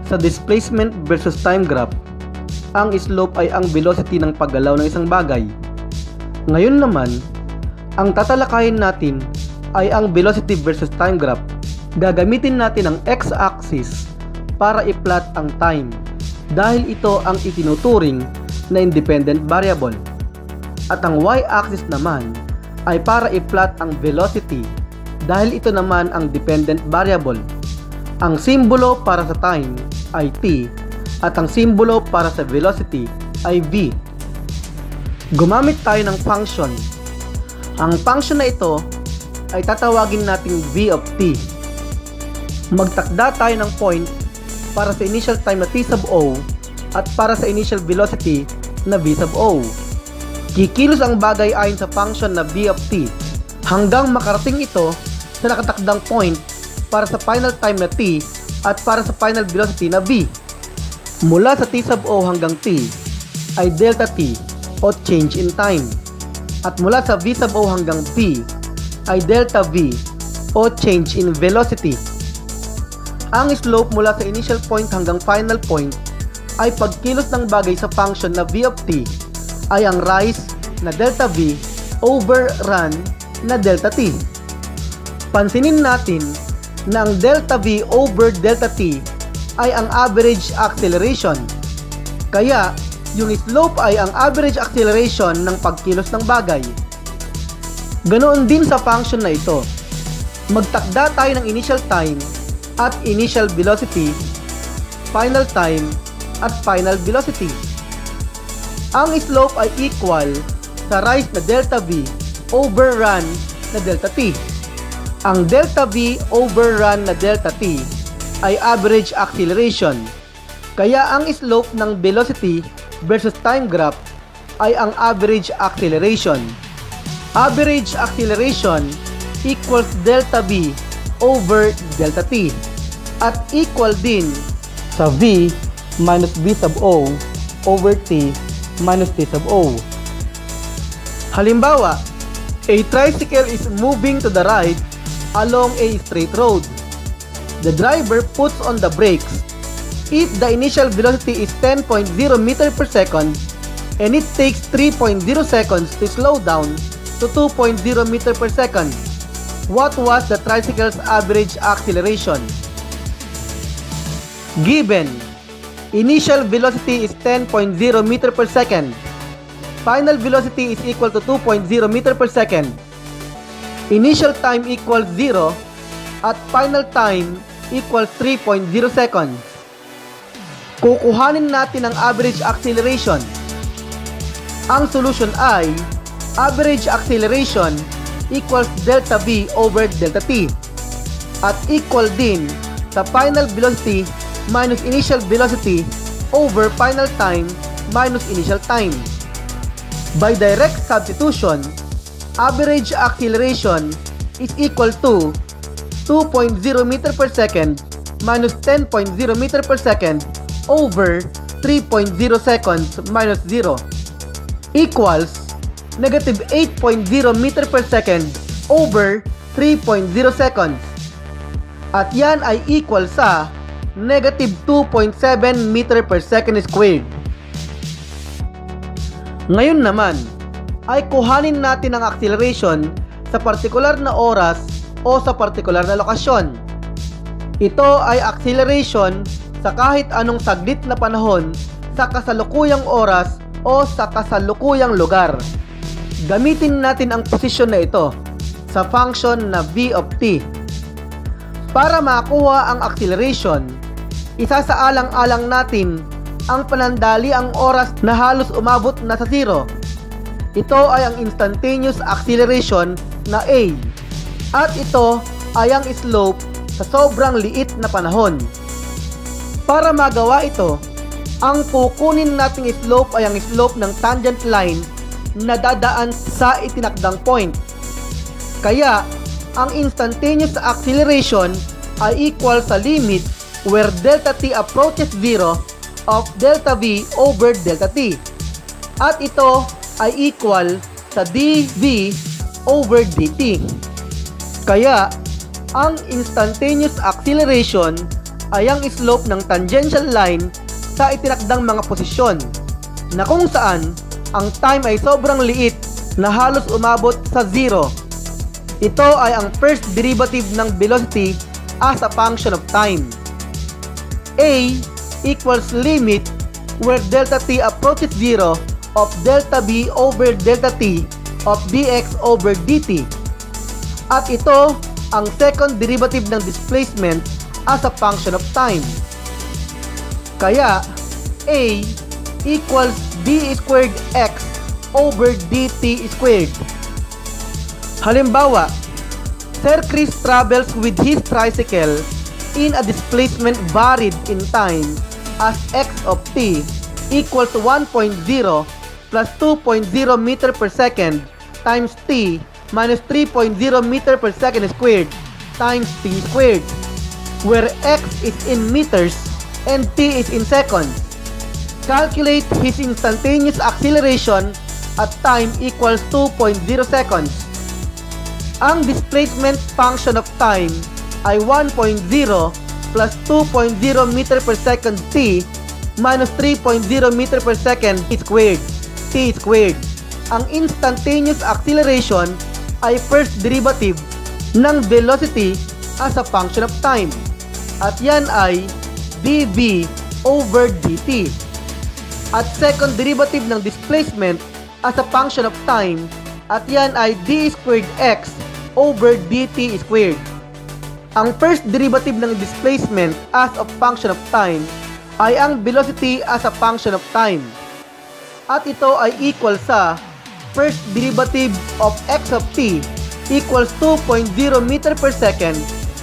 Sa displacement versus time graph, ang slope ay ang velocity ng paggalaw ng isang bagay. Ngayon naman, ang tatalakayin natin ay ang velocity versus time graph. Gagamitin natin ang x-axis para i-plot ang time dahil ito ang itinuturing na independent variable. At ang y-axis naman ay para i-plot ang velocity dahil ito naman ang dependent variable. Ang simbolo para sa time ay t at ang simbolo para sa velocity ay v. Gumamit tayo ng function. Ang function na ito ay tatawagin nating v of t. Magtakda tayo ng point para sa initial time na t sub o at para sa initial velocity na v sub o. Kikilos ang bagay ayon sa function na v of t hanggang makarating ito sa nakatakdang point para sa final time na t at para sa final velocity na v. Mula sa t sub o hanggang t ay delta t o change in time. At mula sa v sub o hanggang v ay delta v o change in velocity. Ang slope mula sa initial point hanggang final point ay pagkilos ng bagay sa function na v of t ay ang rise na delta v over run na delta t. Pansinin natin na ang delta v over delta t ay ang average acceleration. Kaya, yung slope ay ang average acceleration ng pagkilos ng bagay. Ganoon din sa function na ito. Magtakda tayo ng initial time at initial velocity, final time at final velocity. Ang slope ay equal sa rise na delta v over run na delta t. Ang delta v over run na delta t ay average acceleration. Kaya ang slope ng velocity versus time graph ay ang average acceleration. Average acceleration equals delta v over delta t at equal din sa v minus v sub o over t minus t sub o. Halimbawa, a tricycle is moving to the right along a straight road. The driver puts on the brakes. If the initial velocity is 10.0 meter per second and it takes 3.0 seconds to slow down to 2.0 meter per second, what was the tricycle's average acceleration? Given, initial velocity is 10.0 meter per second. Final velocity is equal to 2.0 meter per second. Initial time equals 0 at final time equals 3.0 seconds. Kukuhanin natin ang average acceleration. Ang solution ay average acceleration equals delta v over delta t at equal din sa final velocity minus initial velocity over final time minus initial time. By direct substitution, average acceleration is equal to 2.0 meter per second minus 10.0 meter per second over 3.0 seconds minus 0 equals negative 8.0 meter per second over 3.0 seconds. At yan ay equal sa negative 2.7 meter per second squared. Ngayon naman, ay kuhanin natin ang acceleration sa partikular na oras o sa partikular na lokasyon. Ito ay acceleration sa kahit anong saglit na panahon sa kasalukuyang oras o sa kasalukuyang lugar. Gamitin natin ang posisyon na ito sa function na v of t. Para makuha ang acceleration, isasaalang-alang natin ang panandali ang oras na halos umabot na sa 0. Ito ay ang instantaneous acceleration na a. At ito ay ang slope sa sobrang liit na panahon. Para magawa ito, ang kukunin nating slope ay ang slope ng tangent line na dadaan sa itinakdang point. Kaya, ang instantaneous acceleration ay equal sa limit where delta t approaches 0 of delta v over delta t. At ito ay equal sa dv over dt. Kaya, ang instantaneous acceleration ay ang slope ng tangential line sa itinakdang mga posisyon, na kung saan ang time ay sobrang liit na halos umabot sa 0. Ito ay ang first derivative ng velocity as a function of time. A equals limit where delta t approaches 0 of delta b over delta t of dx over dt. At ito ang second derivative ng displacement as a function of time. Kaya A equals d squared x over dt squared. Halimbawa, Sir Chris travels with his tricycle in a displacement varied in time as x of t equals 1.0 plus 2.0 meter per second times t minus 3.0 meter per second squared times t squared, where x is in meters and t is in seconds. Calculate his instantaneous acceleration at time equals 2.0 seconds. Ang displacement function of time ay 1.0 plus 2.0 meter per second t minus 3.0 meter per second squared t squared. Ang instantaneous acceleration ay first derivative ng velocity as a function of time, at yan ay dv over dt. At second derivative ng displacement as a function of time, at yan ay d squared x over dt squared. Ang first derivative ng displacement as a function of time ay ang velocity as a function of time. At ito ay equal sa first derivative of x of t equals 2.0 meter per second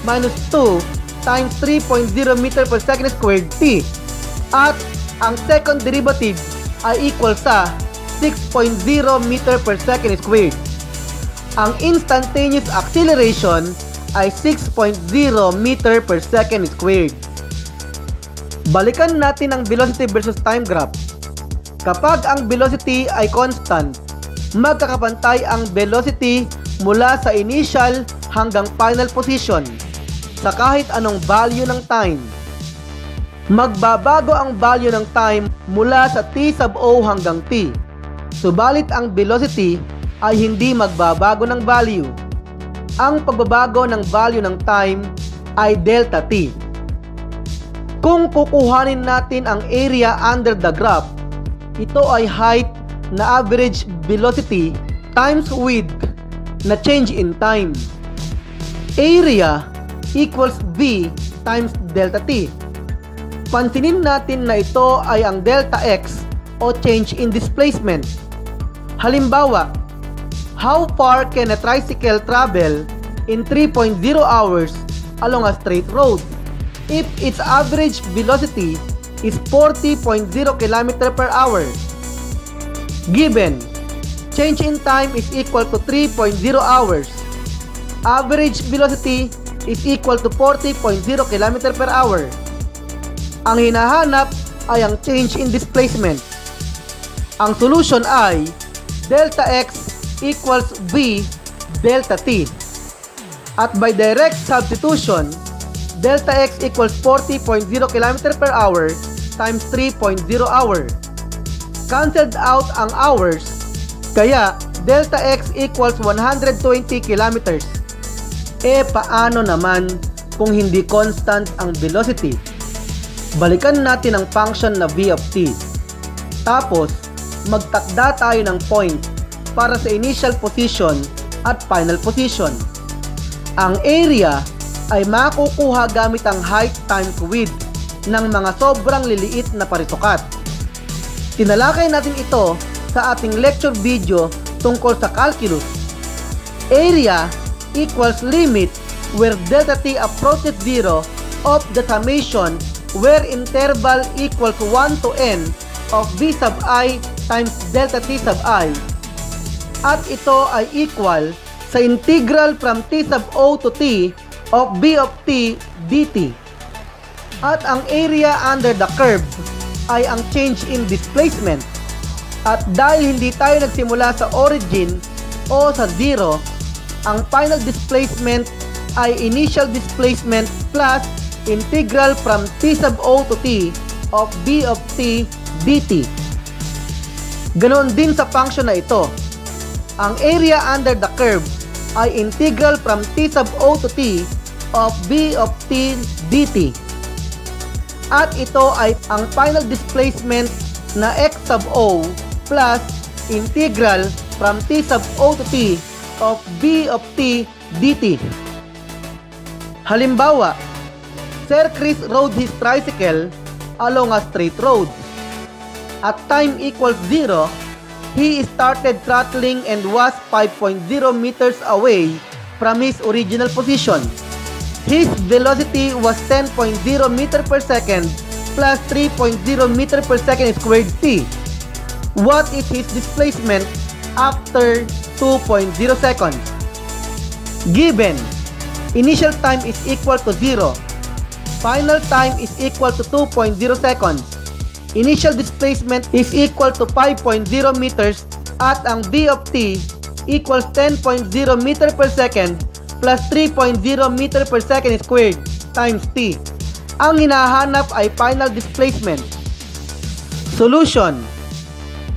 minus 2 times 3.0 meter per second squared t. At ang second derivative ay equal sa 6.0 meter per second squared. Ang instantaneous acceleration ay 6.0 meter per second squared. Balikan natin ang velocity versus time graph. Kapag ang velocity ay constant, magkakapantay ang velocity mula sa initial hanggang final position sa kahit anong value ng time. Magbabago ang value ng time mula sa t sub o hanggang t. Subalit ang velocity ay hindi magbabago ng value. Ang pagbabago ng value ng time ay delta t. Kung kukuhanin natin ang area under the graph, ito ay height na average velocity times width na change in time. Area equals v times delta t. Pansinin natin na ito ay ang delta x o change in displacement. Halimbawa, how far can a tricycle travel in 3.0 hours along a straight road if its average velocity is 40.0 km per hour? Given, change in time is equal to 3.0 hours. Average velocity is equal to 40.0 km per hour. Ang hinahanap ay ang change in displacement. Ang solution ay delta x equals v delta t. At by direct substitution, delta x equals 40.0 km per hour times 3.0 hour. Cancelled out ang hours, kaya delta x equals 120 kilometers. Paano naman kung hindi constant ang velocity? Balikan natin ang function na v of t. Tapos, magtakda tayo ng point para sa initial position at final position. Ang area ay makukuha gamit ang height times width ng mga sobrang liliit na parisukat. Tinalakay natin ito sa ating lecture video tungkol sa calculus. Area equals limit where delta t approaches 0 of the summation where interval equals 1 to n of v sub I times delta t sub I. At ito ay equal sa integral from t sub o to t of v of t dt. At ang area under the curve ay ang change in displacement. At dahil hindi tayo nagsimula sa origin o sa 0, ang final displacement ay initial displacement plus integral from t sub o to t of b of t dt. Ganoon din sa function na ito. Ang area under the curve ay integral from t sub o to t of b of t dt. At ito ay ang final displacement na x sub o plus integral from t sub o to t of b of t dt. Halimbawa, Sir Chris rode his tricycle along a straight road. At time equals 0, he started throttling and was 5.0 meters away from his original position. His velocity was 10.0 meter per second plus 3.0 meter per second squared t. What is his displacement after 2.0 seconds? Given, initial time is equal to 0. Final time is equal to 2.0 seconds. Initial displacement is equal to 5.0 meters at ang b of t equals 10.0 meter per second plus 3.0 meter per second squared times t. Ang hinahanap ay final displacement. Solution: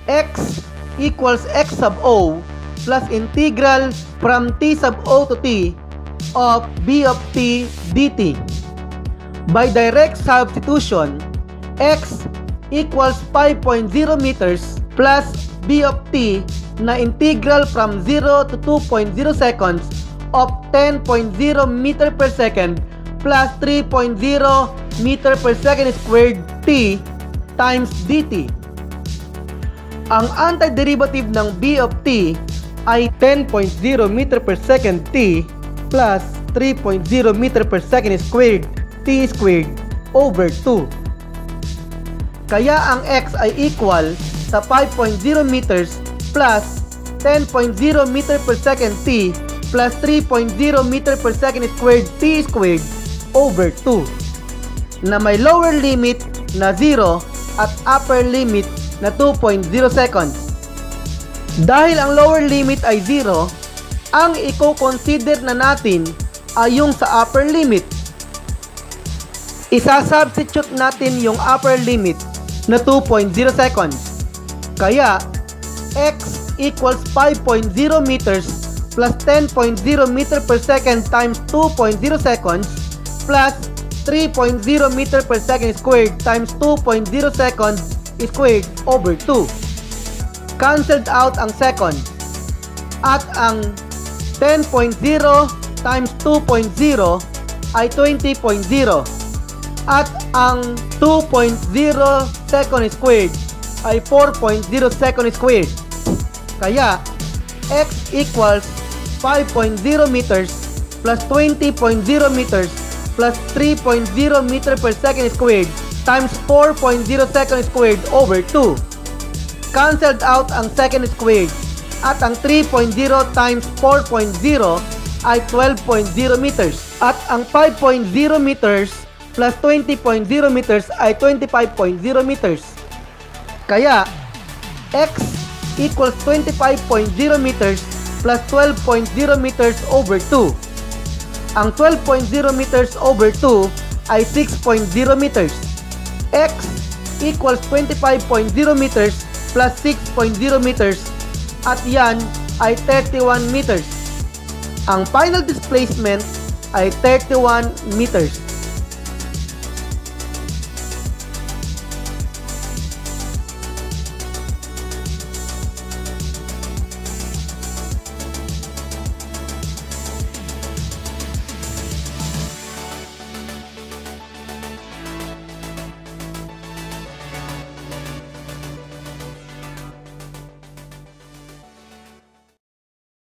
x equals x sub o plus integral from t sub o to t of b of t dt. By direct substitution, x equals 5.0 meters plus b of t na integral from 0 to 2.0 seconds of 10.0 meter per second plus 3.0 meter per second squared t times dt. Ang antiderivative ng b of t ay 10.0 meter per second t plus 3.0 meter per second squared t squared over 2. Kaya ang x ay equal sa 5.0 meters plus 10.0 meter per second t plus 3.0 meter per second squared t squared over 2 na may lower limit na 0 at upper limit na 2.0 seconds. Dahil ang lower limit ay 0, ang i-consider na natin ay yung sa upper limit. Isa-substitute natin yung upper limit na 2.0 seconds. Kaya, x equals 5.0 meters plus 10.0 meter per second times 2.0 seconds plus 3.0 meter per second squared times 2.0 seconds squared over 2. Cancelled out ang second. At ang 10.0 times 2.0 ay 20.0. At ang 2.0 second squared ay 4.0 second squared. Kaya, x equals 5.0 meters plus 20.0 meters plus 3.0 meter per second squared times 4.0 second squared over 2. Cancelled out ang second squared. At ang 3.0 times 4.0 ay 12.0 meters. At ang 5.0 meters plus 20.0 meters ay 25.0 meters. Kaya, x equals 25.0 meters plus 12.0 meters over 2. Ang 12.0 meters over 2 ay 6.0 meters. X equals 25.0 meters plus 6.0 meters at yan ay 31 meters. Ang final displacement ay 31 meters.